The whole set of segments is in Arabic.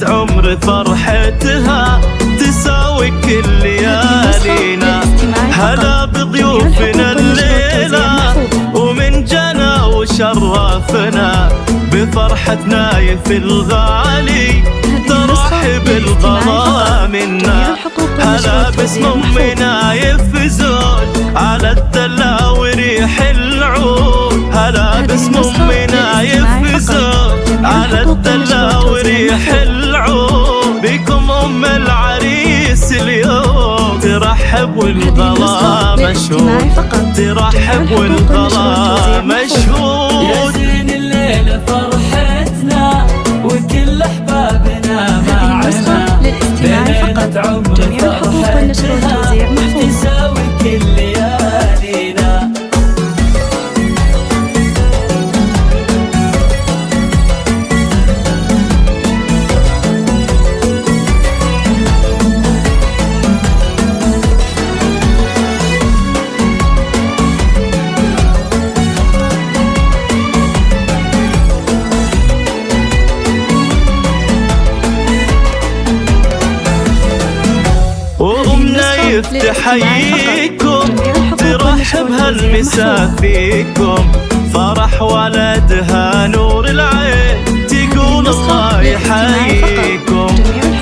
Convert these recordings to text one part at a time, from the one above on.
عمر فرحتها تساوي كل ليالينا. هلا بضيوفنا الليلة ومن جنا وشرفنا بفرحة نايف الغالي ترحب الغلا منا. هلا باسم أم نايف زود على الدلة وريح العود. هلا باسم أم نايف زود على الدلة وريح العود. بكم أم العريس اليوم ترحب والغلا مشهود. ترحب والغلا مشهود. يا زين الليلة فرحتنا وكل أحبابنا معنا. ليلة عمر فرحتها تساوي كل ليالينا. وأم نايف تحييكم ترحب هالمساء فيكم. فرح ولدها نور العين تقول الله يحييكم.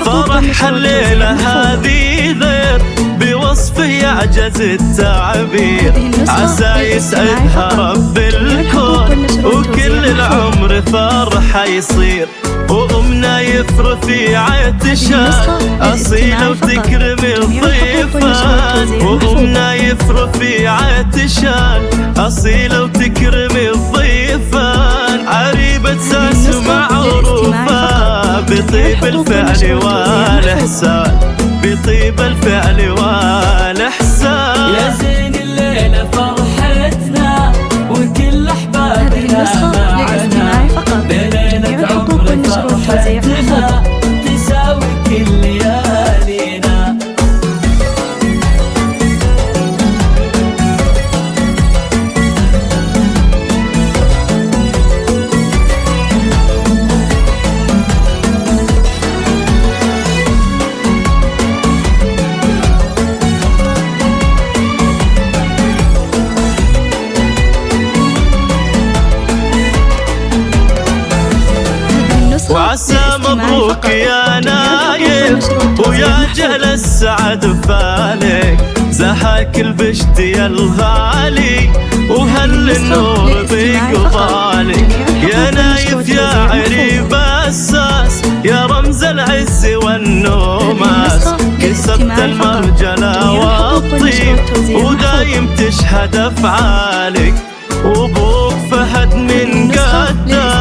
فرح الليلة هذه غير بوصفه يعجز التعبير. عسى يسعدها رب الكون وكل العمر فرحة يصير. وأم نايف رفيعة شان أصيلة وتكرم الضيفان. وأم نايف رفيعة شان أصيلة وتكرم الضيفان. عريبة ساس معروفة بطيب الفعل والإحسان. بطيب الفعل والإحسان. يا زين الليلة فرحتنا وكل أحبابنا معنا. ليلة عمر فرحتها تساوي كل ليالينا. وعسى مبروك يا نايف ويا جهل السعد بفالك. زهاك البشت يا الغالي وهل النور بقبالك. يا نايف يا عريب الساس يا رمز العز والنوماس. كسبت المرجلة والطيب ودايم تشهد أفعالك. وابوك فهد من قده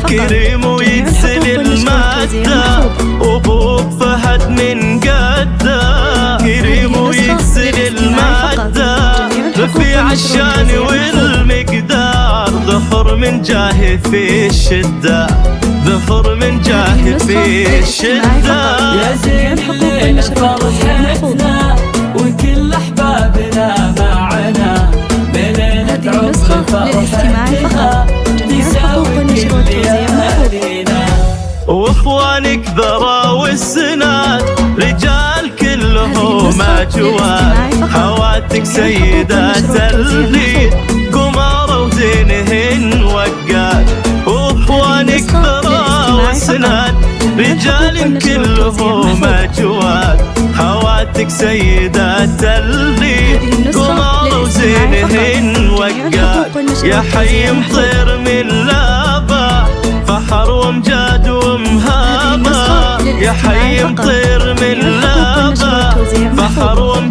كريم ويكسل المادة. وابوك فهد من قده كريم ويكسل المادة. رفيع الشان والمقدار ظفر من جاه في الشدة. ظفر من جاه في الشدة. يا زين الليلة فرحتنا وكل أحبابنا معنا. بليلة عمر فرحتها تساوي كل ليالينا. واخوانك ذرى والسناد رجال كلهم اجواد. خواتك سيدات البيت قمارة وزينهن وقاد. واخوانك ذرى والسناد رجال كلهم اجواد. خواتك سيدات البيت قمارة وزينهن وقاد. يا حي مطير من لابا فحر وامجاد ومهابة. يا حي مطير من لابا فحر وامجاد